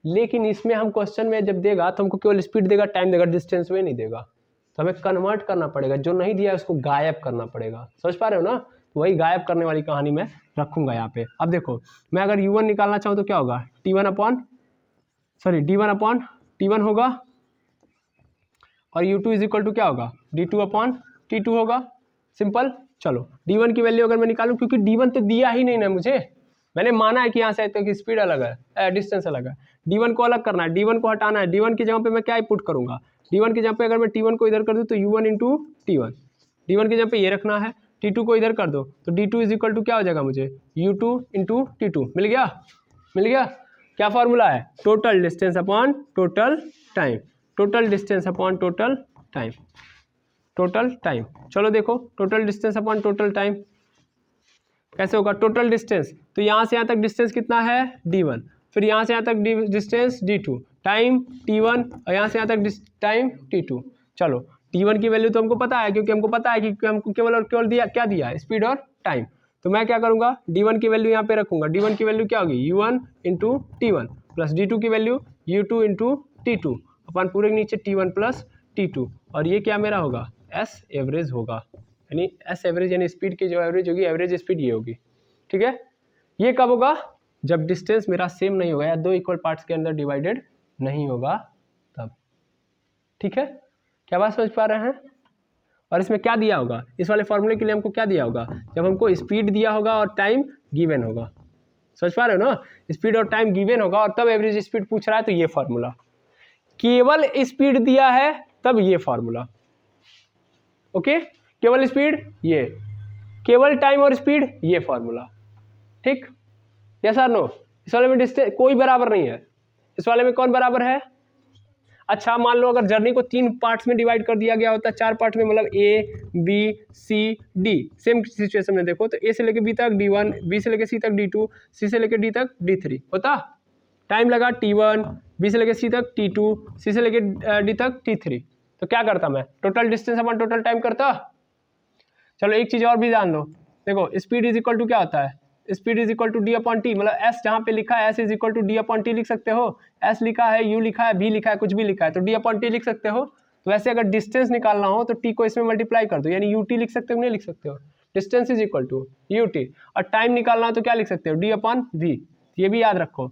लेकिन इसमें हम क्वेश्चन में जब देगा तो हमको केवल स्पीड देगा, टाइम देगा, डिस्टेंस में नहीं देगा। तो हमें कन्वर्ट करना पड़ेगा, जो नहीं दिया है उसको गायब करना पड़ेगा। समझ पा रहे हो ना, तो वही गायब करने वाली कहानी मैं रखूंगा यहाँ पे। अब देखो मैं अगर u1 निकालना चाहूँ तो क्या होगा, d1 होगा और u2 इज इक्वल टू क्या होगा, d2 होगा। सिंपल। चलो d1 की वैल्यू अगर मैं निकालूं, क्योंकि d1 तो दिया ही नहीं ना मुझे, मैंने माना है कि यहाँ से तक स्पीड अलग है, डिस्टेंस अलग है, d1 को अलग करना है, d1 को हटाना है, d1 की जगह पे मैं क्या पुट करूंगा, d1 की जगह पे अगर मैं t1 को इधर कर दूं तो u1 इंटू t1, d1 की जगह पे ये रखना है, t2 को इधर कर दो तो d2 इज इक्वल टू क्या हो जाएगा मुझे, u2 इंटू t2। मिल गया। क्या फॉर्मूला है, total distance upon total time, total distance upon total time. चलो देखो total distance upon total time कैसे होगा, टोटल डिस्टेंस तो यहाँ से यहाँ तक डिस्टेंस कितना है d1, फिर यहाँ से यहाँ तक डिस्टेंस d2, टाइम t1 और यहाँ से यहाँ तक टाइम t2। चलो t1 की वैल्यू तो हमको पता है, क्योंकि हमको पता है कि हमको केवल और केवल क्या दिया है, स्पीड और टाइम। तो मैं क्या करूँगा, d1 की वैल्यू यहाँ पे रखूँगा, d1 की वैल्यू क्या होगी, u1 into t1 plus d2 की वैल्यू u2 इंटू t2 अपन पूरे के नीचे t1 प्लस t2, और ये क्या मेरा होगा, एस एवरेज होगा, यानी एस एवरेज यानी स्पीड की जो एवरेज होगी, एवरेज स्पीड ये होगी। ठीक है, ये कब होगा, जब डिस्टेंस मेरा सेम नहीं होगा या दो इक्वल पार्ट्स के अंदर डिवाइडेड नहीं होगा तब। ठीक है, क्या बात समझ पा रहे हैं। और इसमें क्या दिया होगा, इस वाले फॉर्मूले के लिए हमको क्या दिया होगा, जब हमको स्पीड दिया होगा और टाइम गिवन होगा। समझ पा रहे हो ना, स्पीड और टाइम गिवन होगा और तब एवरेज स्पीड पूछ रहा है, तो ये फॉर्मूला। केवल स्पीड दिया है तब ये फॉर्मूला। ओके, केवल स्पीड ये, केवल टाइम और स्पीड ये फॉर्मूला। ठीक, यस और नो। इस वाले में डिस्टेंस कोई बराबर नहीं है, इस वाले में कौन बराबर है। अच्छा मान लो अगर जर्नी को 3 पार्ट्स में डिवाइड कर दिया गया होता, 4 पार्ट में, मतलब A B C D, same situation में देखो तो A से लेके B तक D1, B से लेके C तक D2, C से लेके D तक D3 होता, टाइम लगा T1, B से लेके C तक T2, C से लेके D तक T3, तो क्या करता मैं, total distance upon total time करता। चलो एक चीज़ और भी जान लो, देखो स्पीड इज इक्वल टू क्या होता है, speed is equal to D upon T, मतलब एस जहाँ पे लिखा है S is equal to D upon T लिख सकते हो, एस लिखा है, यू लिखा है, भी लिखा है, कुछ भी लिखा है तो डी अपॉन टी लिख सकते हो। तो वैसे अगर डिस्टेंस निकालना हो तो टी को इसमें मल्टीप्लाई कर दो, यानी यू टी लिख सकते हो, नहीं लिख सकते हो, distance is equal to U T. और टाइम निकालना हो तो क्या लिख सकते हो, डी अपॉन वी। ये भी याद रखो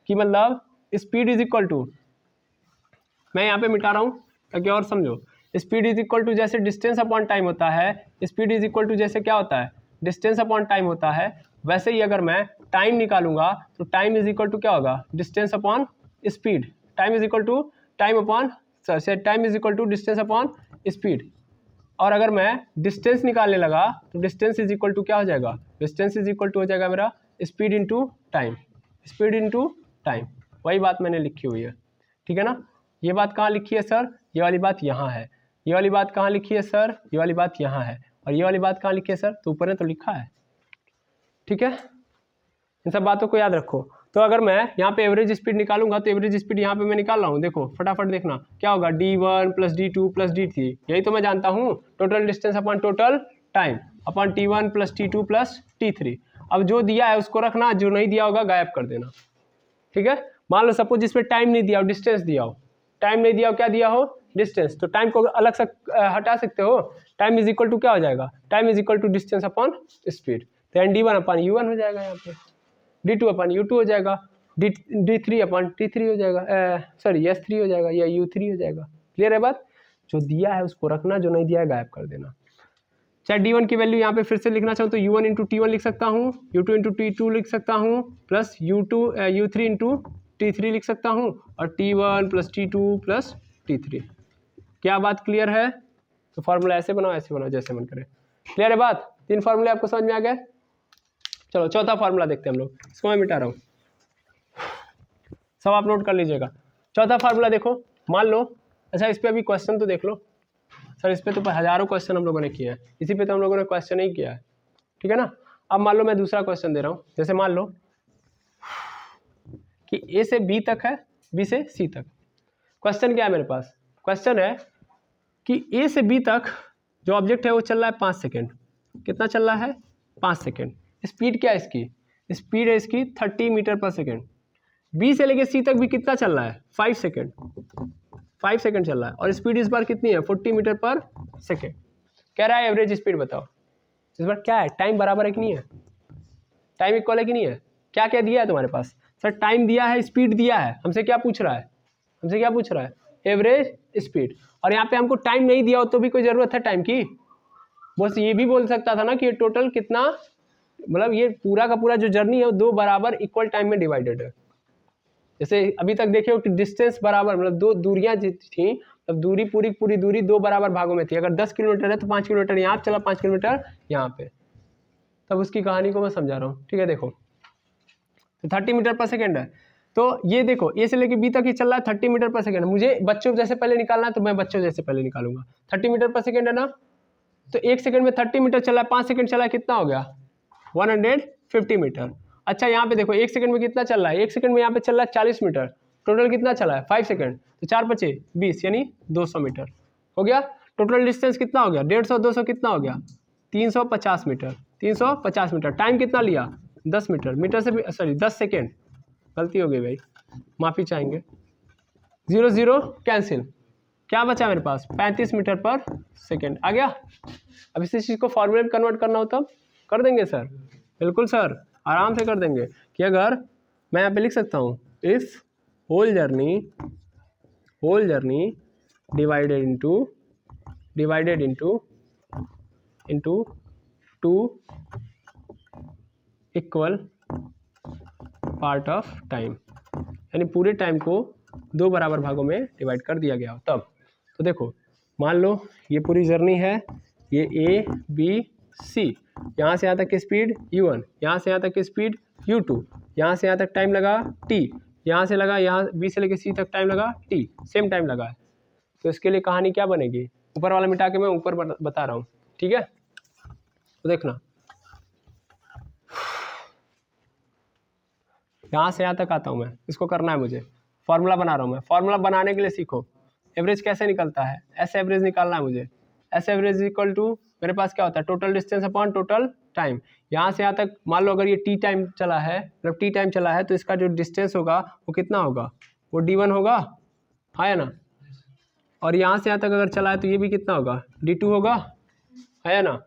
कि मतलब स्पीड इज इक्वल टू, मैं यहाँ पे मिटा रहा हूँ ताकि और समझो, स्पीड इज इक्वल टू जैसे डिस्टेंस अपॉन टाइम होता है, स्पीड इज इक्वल टू जैसे क्या होता है, डिस्टेंस अपॉन टाइम होता है, वैसे ही अगर मैं टाइम निकालूंगा तो टाइम इज इक्वल टू क्या होगा, distance upon speed, time is equal to time upon time is equal to distance upon speed. और अगर मैं डिस्टेंस निकालने लगा तो डिस्टेंस इज इक्वल टू क्या हो जाएगा, डिस्टेंस इज इक्वल टू हो जाएगा मेरा speed into time, speed into time. वही बात मैंने लिखी हुई है, ठीक है ना। ये बात कहाँ लिखी है सर, ये वाली बात यहाँ है, ये वाली बात कहाँ लिखी है सर, ये वाली बात यहाँ है, और ये वाली बात कहाँ लिखी है सर, तो ऊपर ने तो लिखा है। ठीक है, इन सब बातों को याद रखो। तो अगर मैं यहाँ पे एवरेज स्पीड निकालूंगा तो एवरेज स्पीड यहाँ पे मैं निकाल रहा हूँ, देखो फटाफट देखना क्या होगा, d1 plus d2 plus d3, यही तो मैं जानता हूँ, total distance upon total time upon t1 plus t2 plus t3। अब जो दिया है उसको रखना, जो नहीं दिया होगा गायब कर देना। ठीक है, मान लो सपोज जिसमें टाइम नहीं दिया हो, डिस्टेंस दिया हो, टाइम नहीं दिया हो, क्या दिया हो, डिस्टेंस, तो टाइम को अलग से हटा सकते हो, टाइम इज इक्वल टू क्या हो जाएगा, time is equal to distance upon speed, तो एन डी1 अपॉन u1 हो जाएगा, यहाँ पे d2 अपॉन u2 हो जाएगा, d3 अपॉन t3 हो जाएगा, सॉरी s3 हो जाएगा या u3 हो जाएगा। क्लियर है बात, जो दिया है उसको रखना, जो नहीं दिया है गायब कर देना। चाहे d1 की वैल्यू यहाँ पे फिर से लिखना चाहूँ तो u1 इंटू t1 लिख सकता हूँ, u2 इंटू t2 लिख सकता हूँ, प्लस u3 इंटू t3 लिख सकता हूँ, और t1 plus t2 plus t3। क्या बात क्लियर है, तो फार्मूला ऐसे बनाओ, ऐसे बनाओ, जैसे मन करे। क्लियर है बात, 3 फार्मूले आपको समझ में आ गए। चलो चौथा फार्मूला देखते हैं हम लोग, इसको मैं मिटा रहा हूँ। सब आप नोट कर लीजिएगा। चौथा फार्मूला देखो, मान लो, अच्छा इस पर अभी क्वेश्चन तो देख लो सर, इस पर तो हज़ारों क्वेश्चन हम लोगों ने किया है, इसी पे तो हम लोगों ने क्वेश्चन ही किया है, ठीक है ना। अब मान लो मैं दूसरा क्वेश्चन दे रहा हूँ, जैसे मान लो कि ए से बी तक है, बी से सी तक। क्वेश्चन क्या है मेरे पास, क्वेश्चन है कि ए से बी तक जो ऑब्जेक्ट है वो चल रहा है 5 सेकेंड। कितना चल रहा है? 5 सेकेंड। स्पीड क्या है इसकी? स्पीड है इसकी 30 मीटर पर सेकेंड। बी से लेके सी तक भी कितना चल रहा है? 5 सेकेंड। 5 सेकेंड चल रहा है और स्पीड इस बार कितनी है? 40 मीटर पर सेकेंड। कह रहा है एवरेज स्पीड बताओ। इस बार क्या है, टाइम बराबर है कि नहीं है? टाइम इक्वल है कि नहीं है? क्या क्या दिया है तुम्हारे पास? सर टाइम दिया है, स्पीड दिया है, हमसे क्या पूछ रहा है? हमसे क्या पूछ रहा है? Average speed. और यहाँ पे हमको टाइम नहीं दिया हो तो भी कोई ज़रूरत है टाइम की? बस ये भी बोल सकता था ना कि ये टोटल कितना, मतलब ये पूरा का पूरा जो जर्नी है वो 2 बराबर इक्वल टाइम में डिवाइडेड है। जैसे अभी तक देखे हो कि डिस्टेंस बराबर, मतलब 2 दूरियां थी, तब दूरी पूरी दूरी 2 बराबर भागों में थी। अगर 10 किलोमीटर है तो 5 किलोमीटर यहाँ चला, 5 किलोमीटर यहाँ पे। तब उसकी कहानी को मैं समझा रहा हूँ, ठीक है। देखो तो 30 मीटर पर सेकेंड है, तो ये देखो ए से लेके बी तक ही चल रहा है 30 मीटर पर सेकेंड। मुझे बच्चों जैसे पहले निकालना है तो मैं बच्चों जैसे पहले निकालूंगा। 30 मीटर पर सेकेंड है ना, तो 1 सेकेंड में 30 मीटर चला है, 5 सेकेंड चला है, कितना हो गया? 150 मीटर। अच्छा यहाँ पे देखो 1 सेकंड में कितना चल रहा है? 1 सेकंड में यहाँ पे चल रहा है 40 मीटर। टोटल कितना चला है? 5 सेकंड, तो 4 5 20 यानी 200 मीटर हो गया। टोटल डिस्टेंस कितना हो गया? 150 200 कितना हो गया? 350 मीटर। 350 मीटर। टाइम कितना लिया? 10 मीटर। मीटर से भी सॉरी 10 सेकेंड, गलती हो गई भाई, माफ़ी चाहेंगे। 0 0 कैंसिल, क्या बचा मेरे पास? 35 मीटर पर सेकेंड आ गया। अब इसी चीज़ को फॉर्मूले में कन्वर्ट करना हो तब कर देंगे सर, बिल्कुल सर, आराम से कर देंगे। कि अगर मैं यहाँ पे लिख सकता हूँ if whole journey divided into 2 equal part of time, यानी पूरे टाइम को 2 बराबर भागों में डिवाइड कर दिया गया हो तब। तो देखो मान लो ये पूरी जर्नी है, ये ए बी सी, यहाँ से यहाँ तक की स्पीड u1, यहाँ से यहाँ तक की स्पीड u2, यहाँ से यहाँ तक टाइम लगा t, यहाँ से लगा, यहाँ बी से लेके सी तक टाइम लगा t, सेम टाइम लगा है। तो इसके लिए कहानी क्या बनेगी? ऊपर वाला मिटा के मैं ऊपर बता रहा हूँ, ठीक है। तो देखना यहाँ से यहाँ तक आता हूँ मैं, इसको करना है मुझे, फॉर्मूला बना रहा हूँ मैं। फॉर्मूला बनाने के लिए सीखो एवरेज कैसे निकलता है, एस एवरेज निकालना है मुझे। एस एवरेज इक्वल टू मेरे पास क्या होता है? Total distance upon total time. यहाँ से यहाँ तक मान लो अगर ये टी टाइम चला है, मतलब टी टाइम चला है, तो इसका जो डिस्टेंस होगा वो कितना होगा? वो d1 होगा, हाँ या ना। और यहाँ से यहाँ तक अगर चला है तो ये भी कितना होगा? d2 होगा, है ना।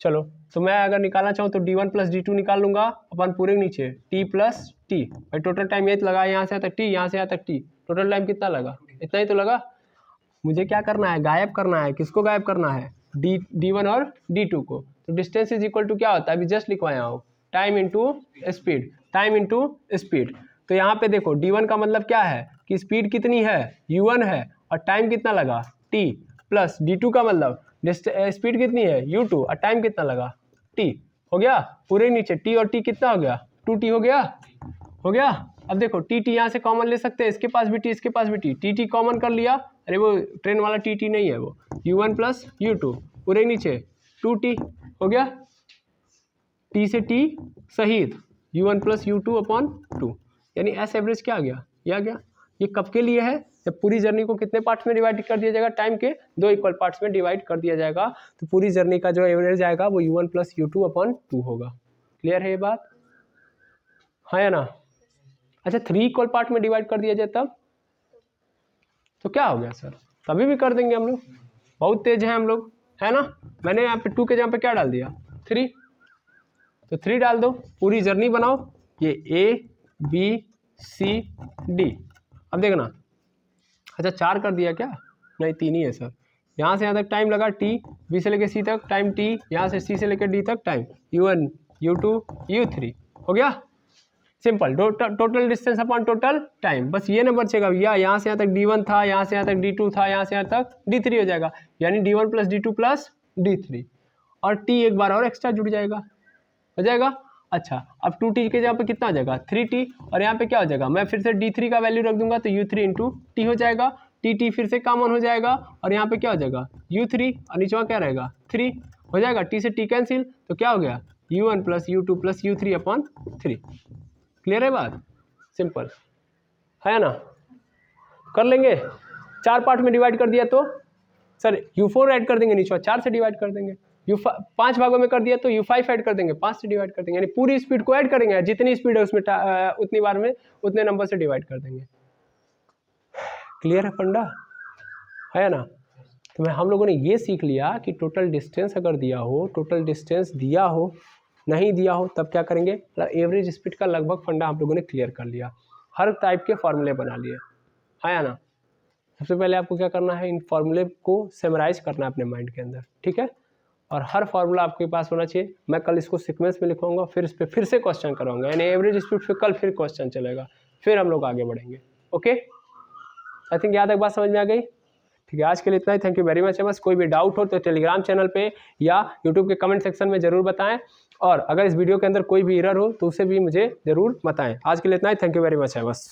चलो तो मैं अगर निकालना चाहूँ तो d1 प्लस d2 निकाल लूंगा अपन पूरे नीचे t प्लस टी। भाई टोटल टाइम ये लगा, यहाँ से यहाँ तक t, यहाँ से यहाँ तक t, टोटल टाइम कितना लगा? इतना ही तो लगा। मुझे क्या करना है? गायब करना है। किसको गायब करना है? d1 और d2 को। तो डिस्टेंस इज इक्वल टू क्या होता है? अभी जस्ट लिखवाया हूँ, time into speed, time into speed. तो यहाँ पे देखो d1 का मतलब क्या है कि स्पीड कितनी है? u1 है, और टाइम कितना लगा? t, प्लस d2 का मतलब स्पीड कितनी है? u2, और टाइम कितना लगा? t। हो गया पूरे नीचे t और t कितना हो गया? 2t हो गया, हो गया। अब देखो टी टी यहाँ से कॉमन ले सकते हैं, इसके पास भी टी, इसके पास भी टी, टी टी कॉमन कर लिया। अरे वो ट्रेन वाला टी टी नहीं है, वो u1 प्लस u2 पूरे नीचे 2t हो गया, टी से टी सहित u1 प्लस u2 अपॉन 2, यानी एस एवरेज क्या आ गया? ये आ गया। ये कब के लिए है? जब पूरी जर्नी को कितने पार्ट्स में डिवाइड कर दिया जाएगा? टाइम के 2 इक्वल पार्ट्स में डिवाइड कर दिया जाएगा, तो पूरी जर्नी का जो एवरेज आएगा वो u1 प्लस u2 अपॉन 2 होगा। क्लियर है ये बात, हाँ या ना। अच्छा 3 इक्वल पार्ट में डिवाइड कर दिया जाए तब तो क्या हो गया सर? तभी भी कर देंगे हम लोग, बहुत तेज है हम लोग, है ना। मैंने यहाँ पे 2 के जगह पे क्या डाल दिया? 3, तो 3 डाल दो, पूरी जर्नी बनाओ, ये ए बी सी डी। अब देखना, अच्छा 4 कर दिया क्या? नहीं 3 ही है सर। यहाँ से यहाँ तक टाइम लगा t, बी से लेकर सी तक टाइम t, यहाँ से सी से लेकर डी तक टाइम u1 u2 u3 हो गया। Simple, total distance upon total time, बस ये नंबर बचेगा भैया। यहाँ से यहाँ तक d1 था, यहाँ से यहाँ तक d2 था, यहाँ से यहाँ तक d3 हो जाएगा, यानी d1 plus d2 plus d3, और t एक बार और एक्स्ट्रा जुड़ जाएगा, हो जाएगा। अच्छा, अब 2t के जगह पे कितना आ जाएगा 3t, और यहाँ पे क्या हो जाएगा, मैं फिर से d3 का वैल्यू रख दूंगा तो u3 इंटू टी हो जाएगा, टी फिर से कॉमन हो जाएगा और यहाँ पे क्या हो जाएगा u3 और नीचे क्या रहेगा 3 हो जाएगा, t से t कैंसिल तो क्या हो गया u1 plus u2 plus u3 upon 3। Clear है बात, सिंपल है ना। कर लेंगे, 4 पार्ट में डिवाइड कर दिया तो सर u4 ऐड कर देंगे नीचे 4 से डिवाइड कर देंगे, 5 भागों में कर दिया तो u5 ऐड कर देंगे 5 से डिवाइड कर देंगे, यानी पूरी स्पीड को ऐड करेंगे, जितनी स्पीड है उसमें उतनी बार में उतने नंबर से डिवाइड कर देंगे। क्लियर है फंडा, है ना। तो हम लोगों ने ये सीख लिया कि टोटल डिस्टेंस अगर दिया हो, टोटल डिस्टेंस दिया हो नहीं दिया हो तब क्या करेंगे, एवरेज स्पीड का लगभग फंडा आप लोगों ने क्लियर कर लिया, हर टाइप के फॉर्मूले बना लिए, है ना। सबसे पहले आपको क्या करना है, इन फॉर्मूले को सेमराइज करना है अपने माइंड के अंदर, ठीक है, और हर फार्मूला आपके पास होना चाहिए। मैं कल इसको सीक्वेंस में लिखवाऊंगा, फिर इस पर फिर से क्वेश्चन कराऊंगा, यानी एवरेज स्पीड पे कल फिर क्वेश्चन चलेगा, फिर हम लोग आगे बढ़ेंगे। ओके, आई थिंक यहाँ तक बात समझ में आ गई। ठीक है, आज के लिए इतना ही, थैंक यू वेरी मच। बस कोई भी डाउट हो तो टेलीग्राम चैनल पे या यूट्यूब के कमेंट सेक्शन में ज़रूर बताएं, और अगर इस वीडियो के अंदर कोई भी एरर हो तो उसे भी मुझे ज़रूर बताएं। आज के लिए इतना ही, थैंक यू वेरी मच है बस।